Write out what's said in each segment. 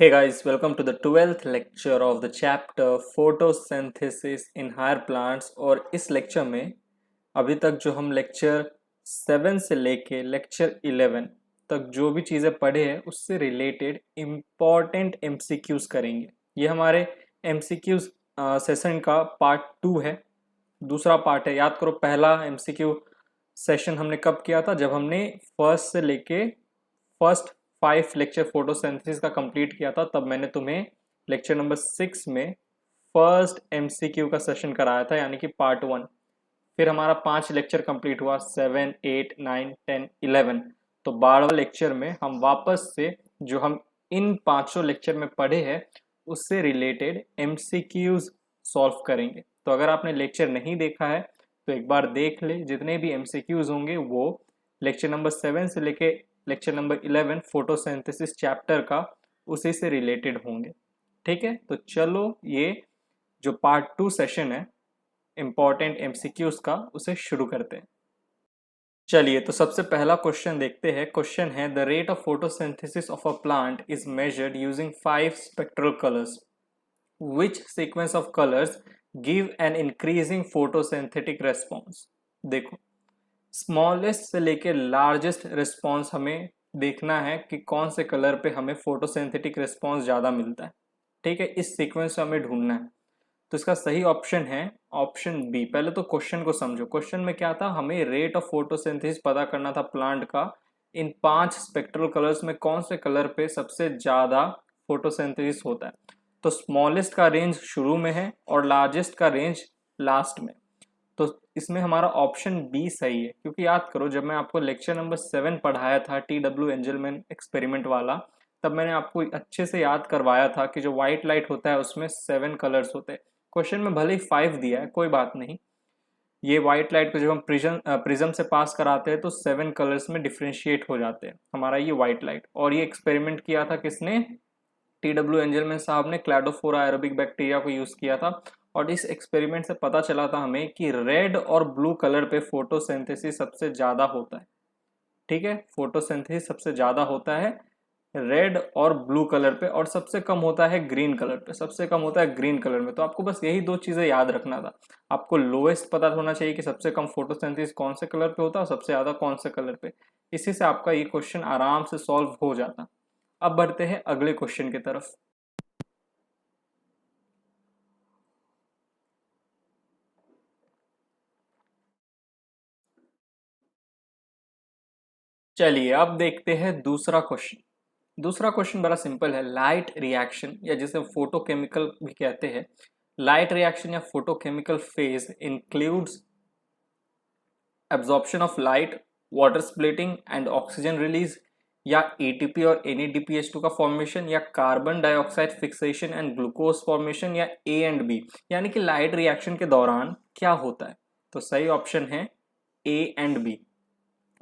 Hey guys, welcome to the 12th lecture of the chapter photosynthesis in higher plants। और इस lecture में अभी तक जो हम लेक्चर 7 से लेके लेक्चर 11 तक जो भी चीज़ें पढ़े हैं उससे रिलेटेड इम्पॉर्टेंट एमसीक्यूज करेंगे। ये हमारे एमसीक्यूज सेशन का पार्ट 2 है, दूसरा पार्ट है। याद करो, पहला एमसीक्यू सेशन हमने कब किया था? जब हमने फर्स्ट से लेके फर्स्ट 5 लेक्चर फोटोसिंथेसिस का कंप्लीट किया था। तब मैंने तुम्हें लेक्चर नंबर 6 में फर्स्ट एमसीक्यू का सेशन कराया था, यानी कि पार्ट 1। फिर हमारा 5 लेक्चर कंप्लीट हुआ, 7, 8, 9, 10, 11। तो 12वें लेक्चर में हम वापस से जो हम इन पांचों लेक्चर में पढ़े हैं उससे रिलेटेड एमसीक्यूज सॉल्व करेंगे। तो अगर आपने लेक्चर नहीं देखा है तो एक बार देख ले, जितने भी एमसीक्यूज होंगे वो लेक्चर नंबर 7 से लेके लेक्चर नंबर 11 फोटोसिंथेसिस चैप्टर का उसी से रिलेटेड होंगे। ठीक है, तो चलो ये जो पार्ट 2 सेशन है इंपॉर्टेंट एमसीक्यूज का, उसे शुरू करते हैं। चलिए, तो सबसे पहला क्वेश्चन देखते हैं। क्वेश्चन है, the rate of photosynthesis of a plant is measured using 5 spectral colours, which sequence of colours give an increasing photosynthetic response. देखो, स्मॉलेस्ट से लेके लार्जेस्ट रिस्पॉन्स हमें देखना है कि कौन से कलर पे हमें फोटोसिंथेटिक रिस्पॉन्स ज़्यादा मिलता है। ठीक है, इस सीक्वेंस में हमें ढूंढना है। तो इसका सही ऑप्शन है ऑप्शन बी। पहले तो क्वेश्चन को समझो। क्वेश्चन में क्या था? हमें रेट ऑफ फोटोसिंथेसिस पता करना था प्लांट का। इन 5 स्पेक्ट्रल कलर्स में कौन से कलर पे सबसे ज़्यादा फोटोसिंथेसिस होता है। तो स्मॉलेस्ट का रेंज शुरू में है और लार्जेस्ट का रेंज लास्ट में। तो इसमें हमारा ऑप्शन बी सही है, क्योंकि याद करो, जब मैं आपको लेक्चर नंबर 7 पढ़ाया था TW एंजलमैन एक्सपेरिमेंट वाला, तब मैंने आपको अच्छे से याद करवाया था कि जो व्हाइट लाइट होता है उसमें 7 कलर्स होते हैं। क्वेश्चन में भले ही 5 दिया है, कोई बात नहीं। ये व्हाइट लाइट को जब हम प्रिज्म से पास कराते हैं तो 7 कलर्स में डिफ्रेंशिएट हो जाते हैं हमारा ये व्हाइट लाइट। और ये एक्सपेरिमेंट किया था किसने? TW एंजलमैन साहब ने क्लैडोफोरा एरोबिक बैक्टीरिया को यूज किया था। और इस एक्सपेरिमेंट से पता चला था हमें कि रेड और ब्लू कलर पे फोटोसिंथेसिस सबसे ज्यादा होता है। ठीक है, फोटोसिंथेसिस सबसे ज्यादा होता है रेड और ब्लू कलर पे, और सबसे कम होता है ग्रीन कलर पे। सबसे कम होता है ग्रीन कलर में। तो आपको बस यही दो चीजें याद रखना था। आपको लोएस्ट पता होना चाहिए कि सबसे कम फोटोसिंथेसिस कौन से कलर पे होता है और सबसे ज्यादा कौन से कलर पे। इसी से आपका ये क्वेश्चन आराम से सॉल्व हो जाता। अब बढ़ते हैं अगले क्वेश्चन की तरफ। चलिए, अब देखते हैं दूसरा क्वेश्चन। दूसरा क्वेश्चन बड़ा सिंपल है। लाइट रिएक्शन, या जिसे फोटोकेमिकल भी कहते हैं, लाइट रिएक्शन या photochemical phase includes absorption of light, water splitting and oxygen release, या एटीपी और NADPH2 का फॉर्मेशन, या carbon dioxide fixation and glucose formation, या A एंड B। यानी कि लाइट रिएक्शन के दौरान क्या होता है? तो सही ऑप्शन है A एंड B।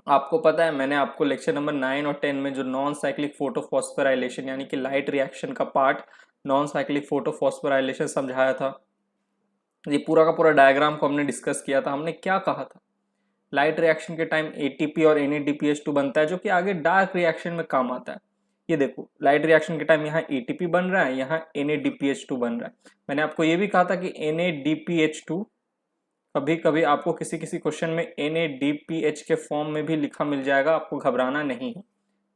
आपको पता है, मैंने आपको लेक्चर नंबर 9 और 10 में जो नॉन साइक्लिक फोटोफॉस्फोराइलेशन यानी कि लाइट रिएक्शन का पार्ट नॉन साइक्लिक फोटोफॉस्फोराइलेशन समझाया था। ये पूरा का पूरा डायग्राम को हमने डिस्कस किया था। हमने क्या कहा था? लाइट रिएक्शन के टाइम एटीपी और NADPH2 बनता है, जो कि आगे डार्क रिएक्शन में काम आता है। ये देखो, लाइट रिएक्शन के टाइम यहाँ एटीपी बन रहा है, यहाँ NADPH2 बन रहा है। मैंने आपको ये भी कहा था कि NADPH2 कभी कभी आपको किसी किसी क्वेश्चन में NADPH के फॉर्म में भी लिखा मिल जाएगा, आपको घबराना नहीं है।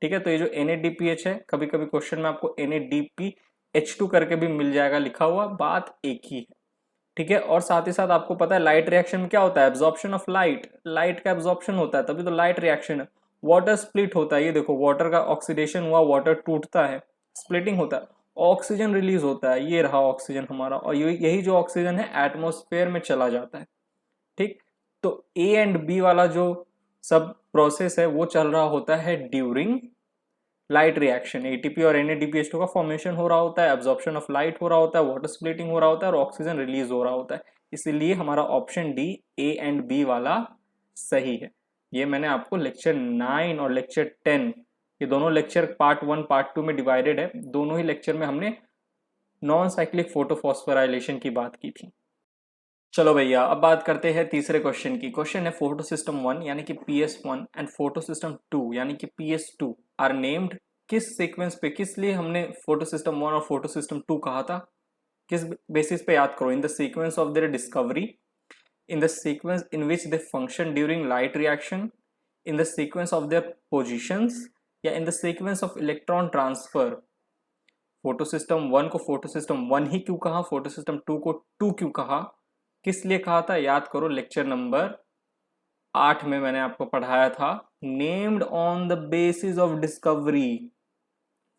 ठीक है, तो ये जो NADPH है, कभी कभी क्वेश्चन में आपको NADPH2 करके भी मिल जाएगा लिखा हुआ, बात एक ही है। ठीक है, और साथ ही साथ आपको पता है लाइट रिएक्शन में क्या होता है? Absorption of light. लाइट का एब्जॉर्प्शन होता है, तभी तो लाइट रिएक्शन है। वाटर स्प्लिट होता है, ये देखो, वाटर का ऑक्सीडेशन हुआ, वाटर टूटता है, स्प्लिटिंग होता है, ऑक्सीजन रिलीज होता है। ये रहा ऑक्सीजन हमारा, और यही जो ऑक्सीजन है एटमोस्फेयर में चला जाता है। ठीक, तो A एंड B वाला जो सब प्रोसेस है वो चल रहा होता है ड्यूरिंग लाइट रिएक्शन। एटीपी और NADPH2 का फॉर्मेशन हो रहा होता है, एब्जॉर्प्शन ऑफ लाइट हो रहा होता है, वाटर स्प्लिटिंग हो रहा होता है, और ऑक्सीजन रिलीज हो रहा होता है। इसीलिए हमारा option D A and B वाला सही है। ये मैंने आपको लेक्चर 9 और लेक्चर 10, ये दोनों लेक्चर पार्ट 1 पार्ट 2 में डिवाइडेड है। दोनों ही लेक्चर में हमने नॉन साइक्लिक फोटोफॉस्फोराइलेशन की बात की थी। चलो भैया, अब बात करते हैं तीसरे क्वेश्चन की। क्वेश्चन है, फोटो सिस्टम 1 यानी कि PS1 एंड फोटो सिस्टम 2 यानी कि PS2 आर नेम्ड किस सीक्वेंस पे, किस लिए हमने फोटो सिस्टम 1 और फोटो सिस्टम 2 कहा था, किस बेसिस पे याद करो, इन the sequence of their discovery, in the sequence in which they function during light reaction, in the sequence of their positions, या in the sequence of electron transfer। Photo system 1 को photo system 1 ही क्यों कहा, photo system 2 को 2 क्यों कहा, किस लिए कहा था, याद करो। लेक्चर नंबर 8 में मैंने आपको पढ़ाया था, named on the basis of discovery.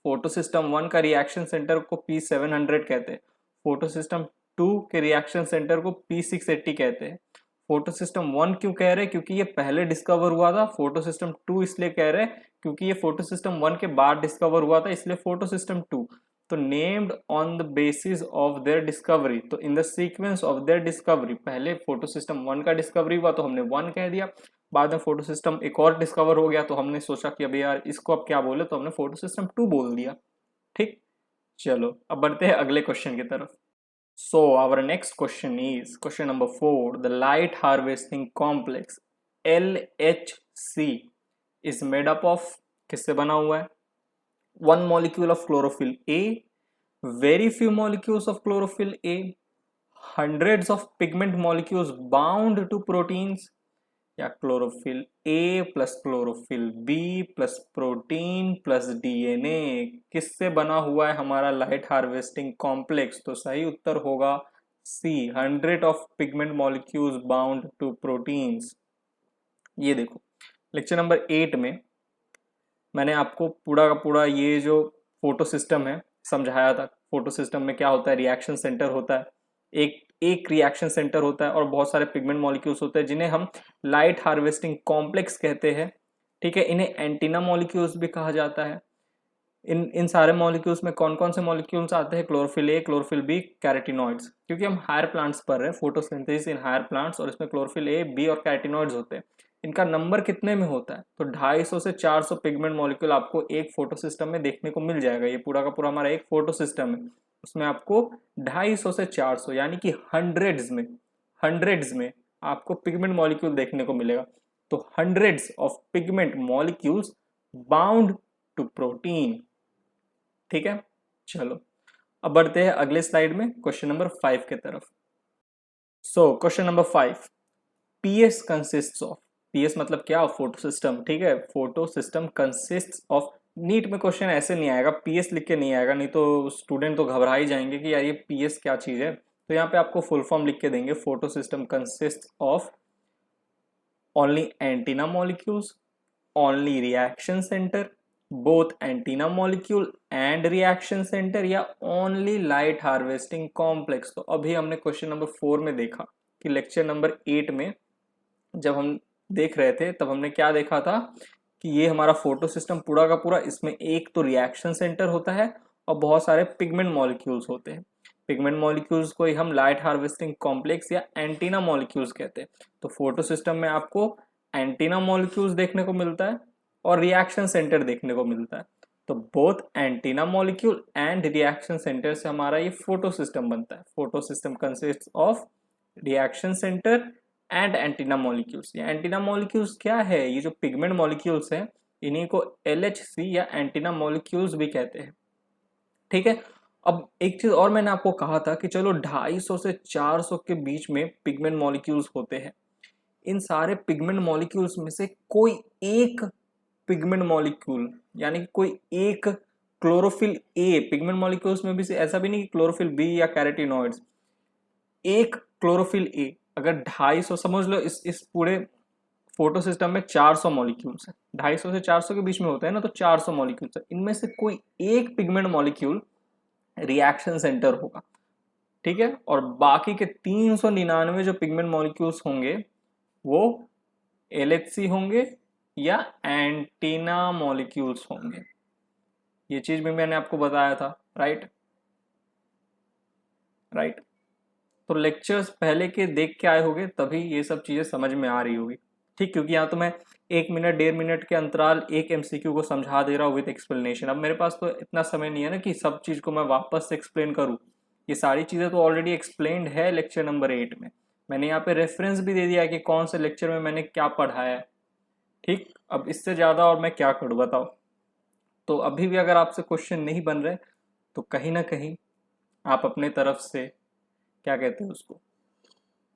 Photo system 1 का रिएक्शन सेंटर को P700 कहते हैं, फोटो सिस्टम 2 के रिएक्शन सेंटर को P680 कहते हैं। फोटो सिस्टम 1 क्यों कह रहे हैं, क्योंकि ये पहले डिस्कवर हुआ था। फोटो सिस्टम 2 इसलिए कह रहे हैं क्योंकि ये फोटो सिस्टम 1 के बाद डिस्कवर हुआ था, इसलिए फोटो सिस्टम 2। तो named on the basis of their discovery, तो in the sequence of their discovery, पहले फोटो सिस्टम 1 का डिस्कवरी हुआ तो हमने 1 कह दिया, बाद में फोटो सिस्टम एक और डिस्कवर हो गया तो हमने सोचा कि अभी यार इसको अब क्या बोले, तो हमने फोटो सिस्टम 2 बोल दिया। ठीक, चलो अब बढ़ते हैं अगले क्वेश्चन की तरफ। So our next question is question number 4, the light harvesting complex LHC is made up of, किससे बना हुआ है, 1 molecule of chlorophyll A, very few molecules of chlorophyll A, hundreds of pigment molecules bound to proteins, या chlorophyll A plus chlorophyll B plus protein plus DNA। किससे बना हुआ है हमारा लाइट हार्वेस्टिंग कॉम्प्लेक्स, तो सही उत्तर होगा C, 100 of pigment molecules bound to proteins. ये देखो लेक्चर नंबर 8 में मैंने आपको पूरा का पूरा ये जो फोटो सिस्टम है समझाया था। फोटो सिस्टम में क्या होता है, रिएक्शन सेंटर होता है, एक रिएक्शन सेंटर होता है और बहुत सारे पिगमेंट मॉलिक्यूल्स होते हैं जिन्हें हम लाइट हार्वेस्टिंग कॉम्प्लेक्स कहते हैं। ठीक है, इन्हें एंटीना मॉलिक्यूल्स भी कहा जाता है। इन सारे मॉलिक्यूल्स में कौन कौन से मॉलिक्यूल्स आते हैं, chlorophyll A, chlorophyll B, carotenoids. क्योंकि हम हायर प्लांट्स पढ़ रहे हैं, फोटोसिंथेसिस इन हायर प्लांट्स, और इसमें क्लोरोफिल ए, बी और कैरोटीनॉइड्स होते हैं। इनका नंबर कितने में होता है, तो 250 से 400 पिगमेंट मॉलिक्यूल आपको एक फोटो सिस्टम में देखने को मिल जाएगा। ये पूरा का पूरा हमारा एक फोटो सिस्टम है, उसमें आपको 250 से 400 यानी कि हंड्रेड्स में आपको पिगमेंट मॉलिक्यूल देखने को मिलेगा। तो hundreds of pigment molecules bound to protein. ठीक है, चलो अब बढ़ते हैं अगले स्लाइड में क्वेश्चन नंबर 5 के तरफ। So question number 5, PS consists of, PS मतलब क्या, फोटो सिस्टम। ठीक है, photosystem consists of, NEET में क्वेश्चन ऐसे नहीं आएगा, PS लिख के नहीं आएगा, नहीं तो स्टूडेंट तो घबरा ही जाएंगे कि यार ये PS क्या चीज है। तो यहाँ पे आपको फुल फॉर्म लिख के देंगे, photo system consists of only antenna molecules, only reaction centre, both antenna molecule and reaction centre, या ओनली लाइट हार्वेस्टिंग कॉम्प्लेक्स। तो अभी हमने क्वेश्चन नंबर 4 में देखा कि लेक्चर नंबर 8 में जब हम देख रहे थे तब हमने क्या देखा था कि ये हमारा फोटो सिस्टम पूरा का पूरा, इसमें एक तो रिएक्शन सेंटर होता है और बहुत सारे पिगमेंट मॉलिक्यूल्स होते हैं। पिगमेंट मॉलिक्यूल्स को ही हम लाइट हार्वेस्टिंग कॉम्प्लेक्स या एंटीना मॉलिक्यूल्स कहते हैं। तो फोटो सिस्टम में आपको एंटीना मॉलिक्यूल्स देखने को मिलता है और रिएक्शन सेंटर देखने को मिलता है। तो both antenna molecule and reaction centre से हमारा ये फोटो सिस्टम बनता है। Photosystem consists of reaction centre and antenna molecules. ये एंटीना मॉलिक्यूल्स क्या है, ये जो पिगमेंट मॉलिक्यूल्स हैं इन्हीं को LHC या एंटीना मॉलिक्यूल्स भी कहते हैं। ठीक है, अब एक चीज और मैंने आपको कहा था कि चलो 250 से 400 के बीच में पिगमेंट मॉलिक्यूल्स होते हैं। इन सारे पिगमेंट मॉलिक्यूल्स में से कोई एक पिगमेंट मॉलिक्यूल, यानी कि कोई एक क्लोरोफिल ए, पिगमेंट मॉलिक्यूल्स में भी से ऐसा भी नहीं कि क्लोरोफिल बी या कैरोटीनॉइड्स, एक क्लोरोफिल ए अगर 250, समझ लो इस पूरे फोटो सिस्टम में 400 मॉलिक्यूल्स हैं, 250 से 400 के बीच में होता है ना, तो 400 मॉलिक्यूल्स है, इनमें से कोई एक पिगमेंट मॉलिक्यूल रिएक्शन सेंटर होगा। ठीक है, और बाकी के 399 जो पिगमेंट मॉलिक्यूल्स होंगे वो LHC होंगे या एंटीना मॉलिक्यूल्स होंगे। ये चीज भी मैंने आपको बताया था, राइट। तो लेक्चर्स पहले के देख के आए होंगे तभी ये सब चीजें समझ में आ रही होगी। ठीक, क्योंकि यहाँ तो मैं 1 मिनट 1.5 मिनट के अंतराल एक MCQ को समझा दे रहा हूँ विद एक्सप्लेनेशन। अब मेरे पास तो इतना समय नहीं है ना कि सब चीज को मैं वापस से एक्सप्लेन करूँ। ये सारी चीजें तो ऑलरेडी एक्सप्लेन्ड है लेक्चर नंबर 8 में। मैंने यहाँ पे रेफरेंस भी दे दिया है कि कौन से लेक्चर में मैंने क्या पढ़ाया है। ठीक, अब इससे ज्यादा और मैं क्या करूँ बताओ। तो अभी भी अगर आपसे क्वेश्चन नहीं बन रहे तो कहीं ना कहीं आप अपने तरफ से क्या कहते हैं उसको,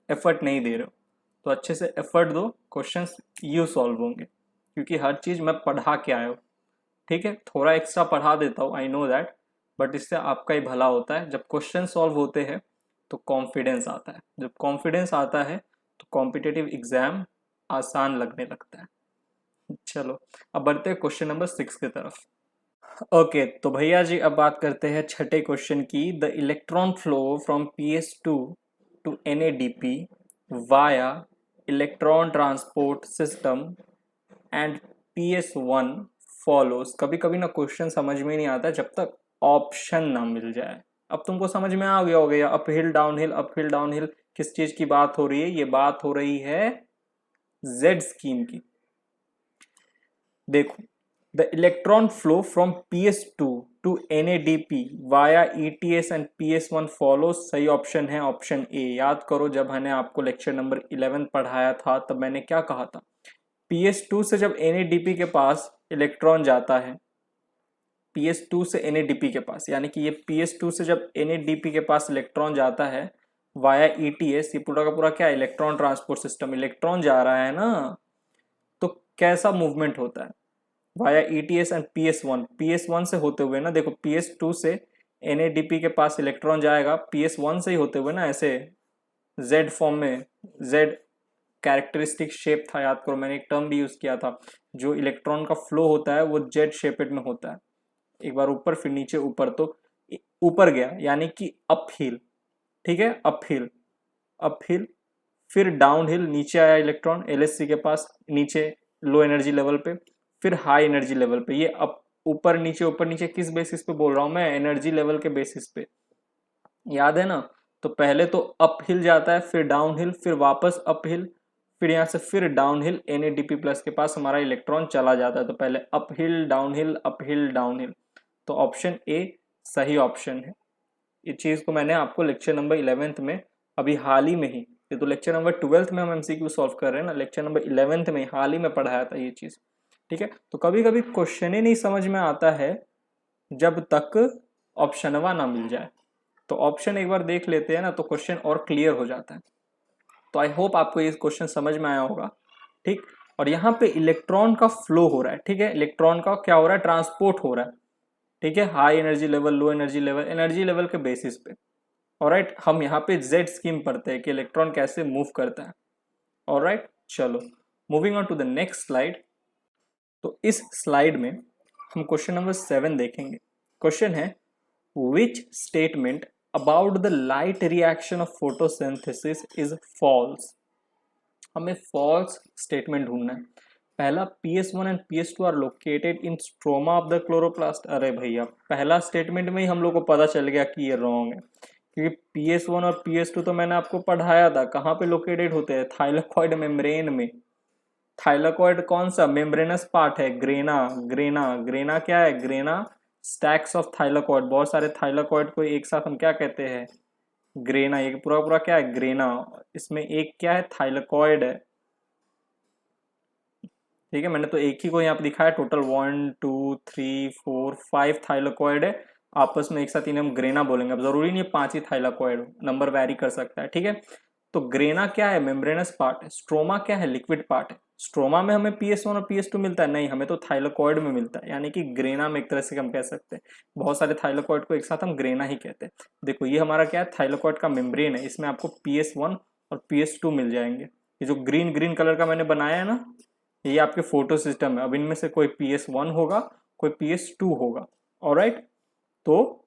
एफर्ट नहीं दे रहे हो। तो अच्छे से एफर्ट दो, क्वेश्चंस यू सॉल्व होंगे, क्योंकि हर चीज़ मैं पढ़ा के आया हूँ। ठीक है, थोड़ा एक्स्ट्रा पढ़ा देता हूँ, आई नो दैट, बट इससे आपका ही भला होता है। जब क्वेश्चन सॉल्व होते हैं तो कॉन्फिडेंस आता है, जब कॉन्फिडेंस आता है तो कॉम्पिटिटिव एग्जाम आसान लगने लगता है। चलो अब बढ़ते हैं क्वेश्चन नंबर 6 की तरफ। ओके तो भैया जी अब बात करते हैं छठे क्वेश्चन की। The electron flow from PS2 to NADP via electron transport system and PS1 follows. कभी कभी ना क्वेश्चन समझ में नहीं आता जब तक ऑप्शन ना मिल जाए। अब तुमको समझ में आ गया हो गया, up hill down hill, up hill down hill किस चीज की बात हो रही है? ये बात हो रही है जेड स्कीम की। देखो, the electron flow from PS2 to NADP via ETS and PS1 follow. सही ऑप्शन है ऑप्शन ए। याद करो जब मैंने आपको लेक्चर नंबर 11 पढ़ाया था तब मैंने क्या कहा था? PS2 से जब NADP के पास इलेक्ट्रॉन जाता है, PS2 से NADP के पास, यानी कि ये PS2 से जब NADP के पास इलेक्ट्रॉन जाता है वाया ETS, ये पूरा का पूरा क्या, इलेक्ट्रॉन ट्रांसपोर्ट सिस्टम, इलेक्ट्रॉन जा रहा है ना, तो कैसा मूवमेंट होता है वाया ETS एंड PS1 से होते हुए ना। देखो PS2 से NADP के पास इलेक्ट्रॉन जाएगा, PS1 से ही होते हुए ना, ऐसे Z फॉर्म में, Z कैरेक्टरिस्टिक शेप था, याद करो मैंने एक टर्म भी यूज किया था, जो इलेक्ट्रॉन का फ्लो होता है वो जेड शेपेड में होता है, एक बार ऊपर फिर नीचे, ऊपर तो ऊपर गया यानी कि अप हिल। ठीक है, अप हिल, अप हिल, फिर डाउन हिल, नीचे आया इलेक्ट्रॉन LHC के पास, नीचे लो एनर्जी लेवल पे, फिर हाई एनर्जी लेवल पे। ये अप, ऊपर नीचे किस बेसिस पे बोल रहा हूं मैं? एनर्जी लेवल के बेसिस पे, याद है ना। तो पहले तो अप हिल जाता है, फिर डाउन हिल, फिर वापस अप हिल, फिर यहाँ से फिर डाउन हिल, NADP प्लस के पास हमारा इलेक्ट्रॉन चला जाता है। तो पहले up hill down hill, up hill down hill, तो ऑप्शन ए सही ऑप्शन है। इस चीज को मैंने आपको लेक्चर नंबर 11th में अभी हाल ही में ही, ये तो लेक्चर नंबर 12th में हम MCQ सॉल्व कर रहे हैं ना, लेक्चर नंबर 11th में हाल ही में पढ़ाया था ये चीज। ठीक है, तो कभी कभी क्वेश्चन ही नहीं समझ में आता है जब तक ऑप्शनवा ना मिल जाए। तो ऑप्शन एक बार देख लेते हैं ना तो क्वेश्चन और क्लियर हो जाता है। तो आई होप आपको ये क्वेश्चन समझ में आया होगा। ठीक, और यहाँ पे इलेक्ट्रॉन का फ्लो हो रहा है। ठीक है, इलेक्ट्रॉन का क्या हो रहा है? ट्रांसपोर्ट हो रहा है। ठीक है, high energy level, low energy level के बेसिस पे। ऑलराइट, हम यहाँ पे जेड स्कीम पढ़ते हैं कि इलेक्ट्रॉन कैसे मूव करता है। ऑलराइट, चलो moving on to the next slide. तो इस स्लाइड में हम क्वेश्चन नंबर 7 देखेंगे। क्वेश्चन है, which statement about the light reaction of photosynthesis is false. हमें फॉल्स स्टेटमेंट ढूंढना है। पहला, PS1 and PS2 are located in stroma of the chloroplast. अरे भैया, पहला स्टेटमेंट में ही हम लोग को पता चल गया कि ये रॉन्ग है, क्योंकि PS1 और PS2 तो मैंने आपको पढ़ाया था कहाँ पे लोकेटेड होते हैं? थाइलाकॉइड मेम्ब्रेन में। थाइलाकॉइड कौन सा मेम्ब्रेनस पार्ट है? ग्रेना। ग्रेना क्या है? ग्रेना स्टैक्स ऑफ थाइलाकॉइड, बहुत सारे थाइलाकॉइड को एक साथ हम क्या कहते हैं? ग्रेना। ये पूरा पूरा क्या है? ग्रेना। इसमें एक क्या है? थाइलाकॉइड है। ठीक है, मैंने तो एक ही को यहाँ पे दिखाया, टोटल 1 2 3 4 5 थाइलाकॉइड है आपस में एक साथ, इन्हें हम ग्रेना बोलेंगे। अब जरूरी नहीं है 5 ही थाइलाकॉइड, नंबर वैरी कर सकता है। ठीक है, तो ग्रेना क्या है? मेम्ब्रेनस पार्ट है। स्ट्रोमा क्या है? लिक्विड पार्ट है। स्ट्रोमा में हमें PS1 और PS2 मिलता है? नहीं, हमें तो थाइलाकॉइड में मिलता है, यानी कि ग्रेना में एक तरह से हम कह सकते हैं। बहुत सारे थाइलाकॉइड को एक साथ हम ग्रेना ही कहते हैं। देखो ये हमारा क्या है? थाइलाकॉइड का मेम्ब्रेन है, इसमें आपको PS1 और PS2 मिल जाएंगे। ये जो ग्रीन ग्रीन कलर का मैंने बनाया है ना, ये आपके फोटो सिस्टम है। अब इनमें से कोई PS1 होगा, कोई PS2 होगा। ऑलराइट, तो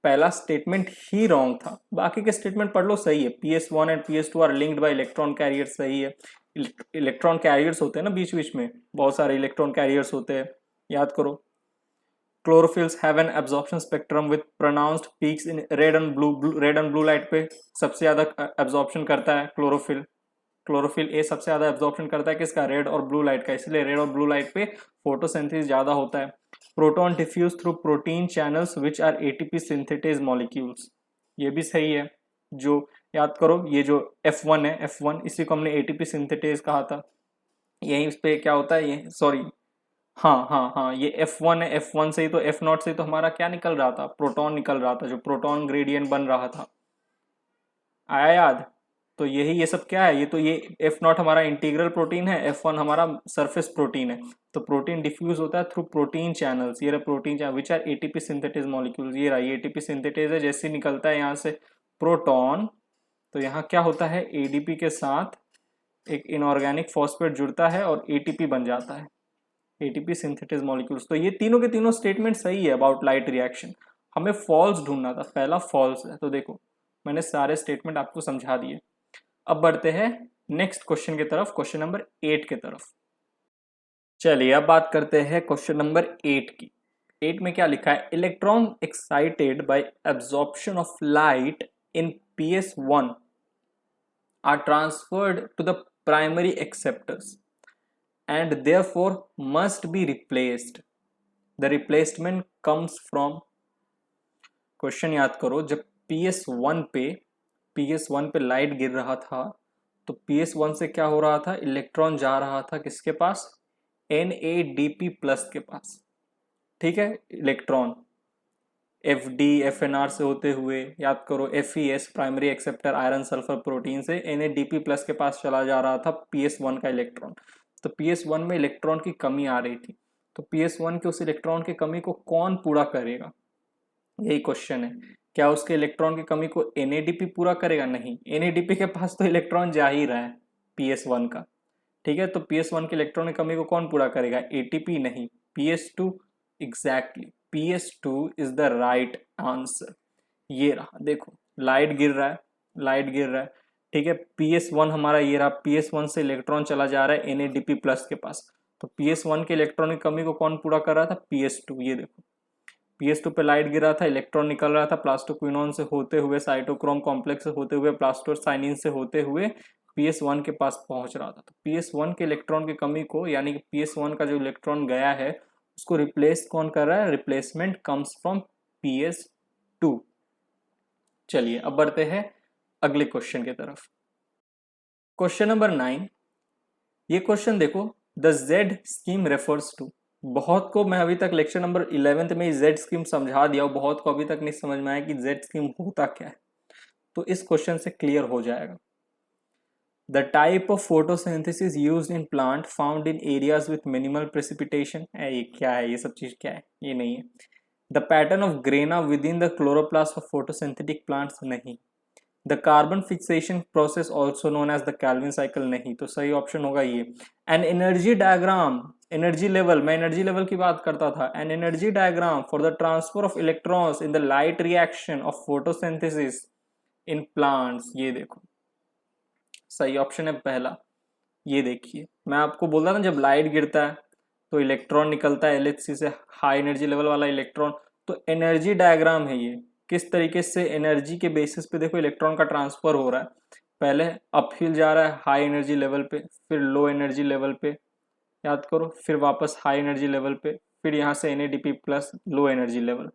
पहला स्टेटमेंट ही रॉन्ग था, बाकी के स्टेटमेंट पढ़ लो, सही है। PS1 and PS2 are linked by electron carriers, सही है। इलेक्ट्रॉन कैरियर्स होते हैं ना बीच बीच में, बहुत सारे इलेक्ट्रॉन कैरियर्स होते हैं, याद करो। Chlorophylls have an absorption spectrum with pronounced peaks in red and blue light पे सबसे ज्यादा एब्जॉर्प्शन करता है क्लोरोफिल। क्लोरोफिल ए सबसे ज्यादा एब्जॉर्प्शन करता है किसका? रेड और ब्लू लाइट का, इसलिए रेड और ब्लू लाइट पे फोटोसिंथेसिस ज्यादा होता है। Proton diffuse through protein channels which are ATP synthetase molecules, ये भी सही है। जो याद करो, ये जो F1 है, F1 इसी को हमने ATP सिंथेटेज कहा था। यही इस पे क्या होता है, ये सॉरी, हाँ, ये F1 है, F1 से ही तो F0 से ही तो हमारा क्या निकल रहा था, प्रोटॉन निकल रहा था, जो प्रोटॉन ग्रेडियंट बन रहा था, आया याद। तो यही ये सब क्या है, ये F0 हमारा इंटीग्रल प्रोटीन है, F1 हमारा सरफेस प्रोटीन है। तो प्रोटीन डिफ्यूज होता है थ्रू प्रोटीन चैनल्स, ये रहा protein channel which are ATP synthetase molecules, ये रहा ये एटीपी सिंथेटिस है, जैसे निकलता है यहाँ से प्रोटॉन, तो यहाँ क्या होता है, एडीपी के साथ एक इनऑर्गेनिक फॉस्फेट जुड़ता है और एटीपी बन जाता है, एटीपी सिंथेटिस मॉलिक्यूल्स। तो ये तीनों के तीनों स्टेटमेंट सही है अबाउट लाइट रिएक्शन। हमें फॉल्स ढूंढना था, पहला फॉल्स है। तो देखो मैंने सारे स्टेटमेंट आपको समझा दिए। अब बढ़ते हैं नेक्स्ट क्वेश्चन की तरफ, क्वेश्चन नंबर 8 की तरफ। चलिए अब बात करते हैं क्वेश्चन नंबर 8 की। 8 में क्या लिखा है, electron excited by absorption of light in PS1 are transferred to the primary acceptors and therefore must be replaced. The replacement comes from, question याद करो, जब PS1 पे लाइट गिर रहा था तो PS1 से क्या हो रहा था, इलेक्ट्रॉन जा रहा था किसके पास, NADP प्लस के पास, ठीक है, इलेक्ट्रॉन FD FNR से होते हुए, याद करो FES primary acceptor iron sulphur protein से NADP प्लस के पास चला जा रहा था PS1 का इलेक्ट्रॉन। तो PS1 में इलेक्ट्रॉन की कमी आ रही थी, तो PS1 के उस इलेक्ट्रॉन की कमी को कौन पूरा करेगा, यही क्वेश्चन है। क्या उसके इलेक्ट्रॉन की कमी को NADP पूरा करेगा, नहीं, NADP के पास तो इलेक्ट्रॉन जा ही रहा है PS1 का, ठीक है। तो PS1 के इलेक्ट्रॉन की कमी को कौन पूरा करेगा, ATP नहीं, PS2, exactly PS2 is the right answer. ये रहा, देखो लाइट गिर रहा है, लाइट गिर रहा है, ठीक है, PS1 हमारा ये रहा, PS1 से इलेक्ट्रॉन चला जा रहा है NADP प्लस के पास, तो PS1 के इलेक्ट्रॉन की कमी को कौन पूरा कर रहा था, PS2। ये देखो PS2 पे लाइट गिर रहा था, इलेक्ट्रॉन निकल रहा था प्लास्टोक्विनोन से होते हुए, साइटोक्रोम कॉम्प्लेक्स से होते हुए, प्लास्टोसाइनिन से होते हुए PS1 के पास पहुंच रहा था। तो PS1 के इलेक्ट्रॉन की कमी को, यानी कि PS1 का जो इलेक्ट्रॉन गया है उसको रिप्लेस कौन कर रहा है, रिप्लेसमेंट कम्स फ्रॉम PS2। चलिए अब बढ़ते हैं अगले क्वेश्चन की तरफ, क्वेश्चन नंबर 9। ये क्वेश्चन देखो, the Z scheme refers to, बहुत को मैं अभी तक लेक्चर नंबर 11 में जेड स्कीम समझा दिया, बहुत को अभी तक नहीं समझ में आया कि जेड स्कीम होता क्या है, तो इस क्वेश्चन से क्लियर हो जाएगा। The type of photosynthesis used in plant found in areas with minimal precipitation, ये क्या है, ये सब चीज क्या है, ये नहीं है। The pattern of grana within the chloroplast of photosynthetic plants, नहीं। The carbon fixation process also known as the Calvin cycle, नहीं। तो सही ऑप्शन होगा ये। An energy diagram, energy level, मैं एनर्जी लेवल की बात करता था, an energy diagram for the transfer of electrons in the light reaction of photosynthesis in plants, ये देखो सही ऑप्शन है पहला। ये देखिए मैं आपको बोल रहा था जब लाइट गिरता है तो इलेक्ट्रॉन निकलता है LHC से, हाई एनर्जी लेवल वाला इलेक्ट्रॉन, तो एनर्जी डायग्राम है ये, किस तरीके से एनर्जी के बेसिस पे देखो इलेक्ट्रॉन का ट्रांसफर हो रहा है, पहले अपहिल जा रहा है हाई एनर्जी लेवल पे, फिर लो एनर्जी लेवल पे, याद करो, फिर वापस हाई एनर्जी लेवल पे, फिर यहाँ से NADP plus low energy level.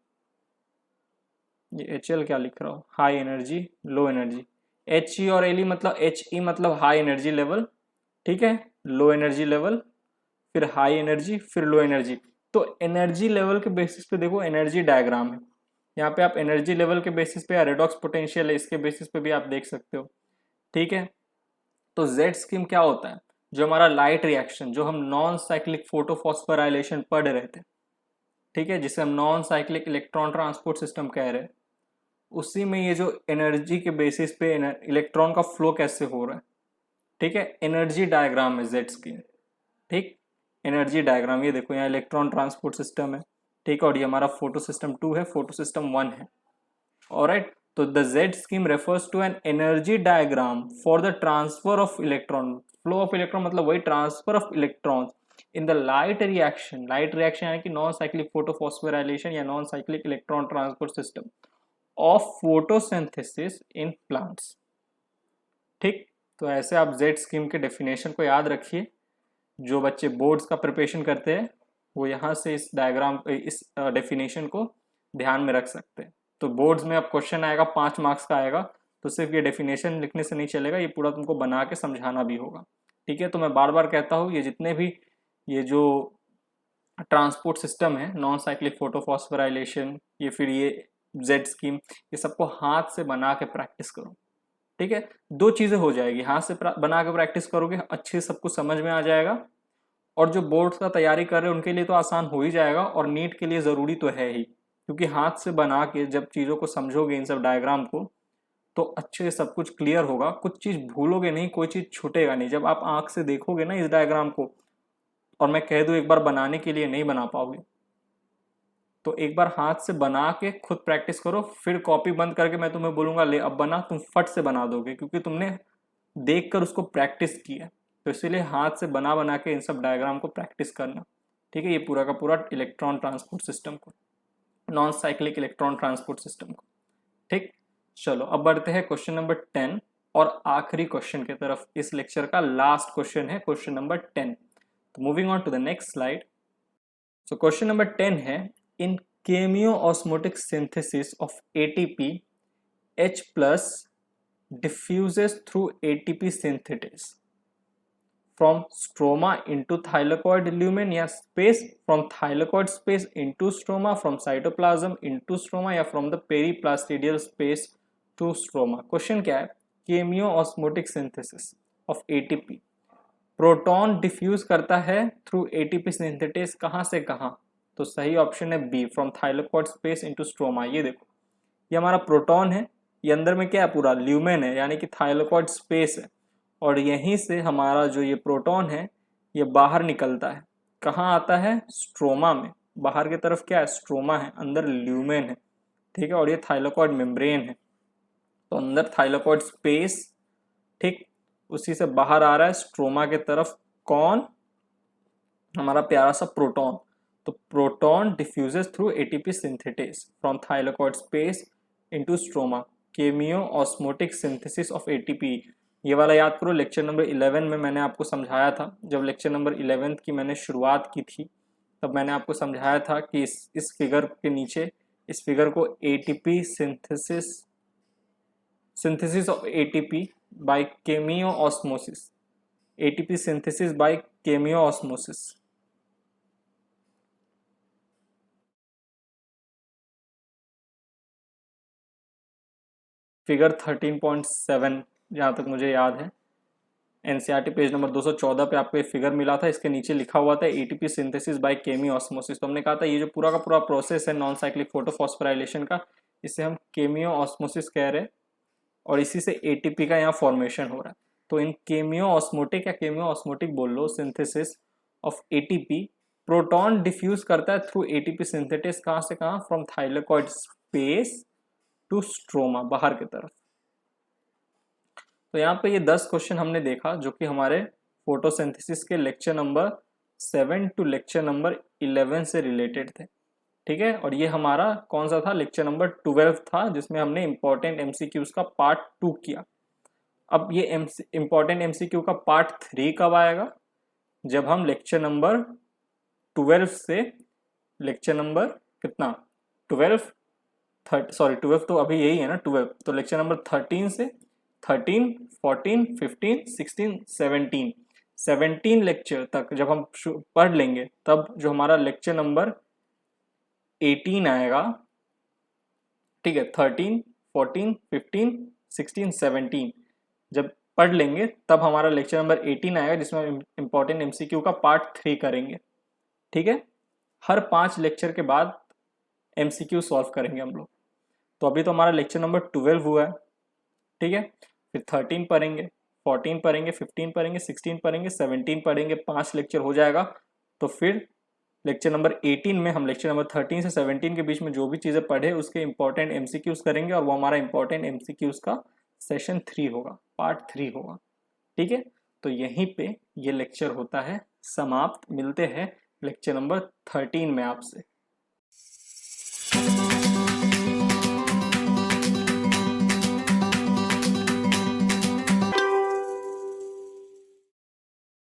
ये HL क्या लिख रहा हूँ, high energy low energy, HE और LE मतलब HE मतलब हाई एनर्जी लेवल, ठीक है, लो एनर्जी लेवल, फिर हाई एनर्जी, फिर लो एनर्जी। तो एनर्जी लेवल के बेसिस पे देखो एनर्जी डायग्राम है, यहाँ पे आप एनर्जी लेवल के बेसिस पे या रेडॉक्स पोटेंशियल है इसके बेसिस पे भी आप देख सकते हो, ठीक है। तो जेड स्कीम क्या होता है, जो हमारा लाइट रिएक्शन, जो हम नॉन साइक्लिक फोटोफॉस्फोराइलेशन पढ़ रहे थे, ठीक है, जिसे हम non cyclic electron transport system कह रहे हैं, उसी में ये जो एनर्जी के बेसिस पे इलेक्ट्रॉन का फ्लो कैसे हो रहा है, ठीक है, एनर्जी डायग्राम है जेड स्कीम, ठीक, एनर्जी डायग्राम, ये देखो यहाँ इलेक्ट्रॉन ट्रांसपोर्ट सिस्टम है, ठीक है, और ये हमारा फोटो सिस्टम 2 है, फोटो सिस्टम 1 है, ऑलराइट। तो the Z scheme refers to an energy diagram for the transfer of electron, flow of electron मतलब वही transfer of electron in the light reaction, light reaction यानी कि नॉन साइक्लिक फोटोफॉस्फोराइलेशन या non cyclic electron transport system of photosynthesis in plants, ठीक। तो ऐसे आप Z scheme के डेफिनेशन को याद रखिए, जो बच्चे बोर्ड्स का प्रिपरेशन करते हैं वो यहाँ से इस डायग्राम, इस डेफिनेशन को ध्यान में रख सकते हैं। तो बोर्ड्स में अब क्वेश्चन आएगा 5 मार्क्स का आएगा, तो सिर्फ ये डेफिनेशन लिखने से नहीं चलेगा, ये पूरा तुमको बना के समझाना भी होगा, ठीक है। तो मैं बार बार कहता हूँ ये जितने भी ये जो ट्रांसपोर्ट सिस्टम है, नॉन साइक्लिक फोटोफॉस्फोराइलेशन, ये फिर ये जेड स्कीम, ये सबको हाथ से बना के प्रैक्टिस करो। ठीक है, दो चीजें हो जाएगी, हाथ से बना के प्रैक्टिस करोगे अच्छे से सब कुछ समझ में आ जाएगा, और जो बोर्ड्स का तैयारी कर रहे हैं उनके लिए तो आसान हो ही जाएगा, और नीट के लिए ज़रूरी तो है ही, क्योंकि हाथ से बना के जब चीज़ों को समझोगे इन सब डायग्राम को तो अच्छे से सब कुछ क्लियर होगा, कुछ चीज़ भूलोगे नहीं, कोई चीज़ छूटेगा नहीं। जब आप आंख से देखोगे ना इस डायग्राम को, और मैं कह दूँ एक बार बनाने के लिए नहीं बना पाओगे, तो एक बार हाथ से बना के खुद प्रैक्टिस करो, फिर कॉपी बंद करके मैं तुम्हें बोलूँगा ले अब बना, तुम फट से बना दोगे, क्योंकि तुमने देख कर उसको प्रैक्टिस किया। तो इसीलिए हाथ से बना बना के इन सब डायग्राम को प्रैक्टिस करना। ठीक है, ये पूरा का पूरा इलेक्ट्रॉन ट्रांसपोर्ट सिस्टम को, non cyclic electron transport system को। ठीक, चलो अब बढ़ते हैं क्वेश्चन नंबर 10 और आखिरी क्वेश्चन की तरफ। इस लेक्चर का लास्ट क्वेश्चन है क्वेश्चन नंबर 10। तो moving on to the next slide. So question number 10 है, in chemiosmotic synthesis of ATP H plus diffuses through ATP synthesis from stroma into thylakoid lumen या space, from thylakoid space into stroma, from cytoplasm into stroma या from the periplastidial space to stroma। Question क्या है, chemiosmotic synthesis of ATP, proton diffuse करता है through ATP synthetase, कहाँ से कहाँ, तो सही ऑप्शन है B, from thylakoid space into stroma. ये देखो, ये हमारा प्रोटॉन है, ये अंदर में क्या है पूरा ल्यूमेन है, यानी कि थाइलोकॉइड स्पेस है, और यहीं से हमारा जो ये प्रोटॉन है ये बाहर निकलता है, कहाँ आता है, स्ट्रोमा में। बाहर की तरफ क्या है, स्ट्रोमा है, अंदर ल्यूमेन है। ठीक है, और ये थाइलोकॉइड मेम्ब्रेन है, तो अंदर थाइलोकॉइड स्पेस, ठीक, उसी से बाहर आ रहा है स्ट्रोमा के तरफ, कौन, हमारा प्यारा सा प्रोटॉन। तो proton diffuses through ATP synthetase from thylakoid space into stroma, cameo osmotic synthesis of ATP. ये वाला याद करो, लेक्चर नंबर 11 में मैंने आपको समझाया था, जब लेक्चर नंबर 11 की मैंने शुरुआत की थी तब मैंने आपको समझाया था कि इस फिगर के नीचे, इस फिगर को ATP synthesis of ATP by chemiosmosis, ATP synthesis by chemiosmosis. Figure 13.7 जहाँ तक मुझे याद है, एनसीईआरटी पेज नंबर 214 पे आपको ये फिगर मिला था, इसके नीचे लिखा हुआ था ATP synthesis by cameo osmosis. तो हमने कहा था ये जो पूरा का पूरा प्रोसेस है नॉन साइक्लिक फोटोफॉस्फोराइलेशन का, इसे हम केमियो ऑस्मोसिस कह रहे हैं, और इसी से एटीपी का यहाँ फॉर्मेशन हो रहा है। तो इन केमियो ऑस्मोटिक या केमियो ऑस्मोटिक बोल लो synthesis of ATP, proton diffuse करता है थ्रू एटीपी सिंथेटिस, कहाँ से कहाँ, from thylakoid space to stroma, बाहर की तरफ। तो यहाँ पे ये 10 क्वेश्चन हमने देखा जो कि हमारे फोटोसिंथेसिस के lecture number 7 to lecture number 11 से रिलेटेड थे। ठीक है, और ये हमारा कौन सा था, लेक्चर नंबर 12 था, जिसमें हमने इंपॉर्टेंट एमसीक्यूज का पार्ट 2 किया। अब ये इंपॉर्टेंट एमसीक्यू का पार्ट 3 कब आएगा, जब हम लेक्चर नंबर 12 से लेक्चर नंबर कितना, 12 तो अभी यही है ना 12, तो लेक्चर नंबर 13 से 13, 14, 15, 16, 17 लेक्चर तक जब हम पढ़ लेंगे, तब जो हमारा लेक्चर नंबर 18 आएगा, ठीक है, 13, 14, 15, 16, 17 जब पढ़ लेंगे तब हमारा लेक्चर नंबर 18 आएगा, जिसमें इंपॉर्टेंट एमसीक्यू का पार्ट 3 करेंगे। ठीक है, हर 5 लेक्चर के बाद एमसीक्यू सॉल्व करेंगे हम लोग। तो अभी तो हमारा लेक्चर नंबर 12 हुआ है, ठीक है, फिर 13 पढ़ेंगे, 14 पढ़ेंगे, 15 पढ़ेंगे, 16 पढ़ेंगे, 17 पढ़ेंगे, 5 लेक्चर हो जाएगा। तो फिर लेक्चर नंबर 18 में हम लेक्चर नंबर 13 से 17 के बीच में जो भी चीज़ें पढ़े उसके इंपॉर्टेंट एमसीक्यूज करेंगे, और वो हमारा इंपॉर्टेंट एमसीक्यूज का सेशन 3 होगा, पार्ट 3 होगा। ठीक है, तो यहीं पे ये लेक्चर होता है समाप्त। मिलते हैं लेक्चर नंबर 13 में आपसे।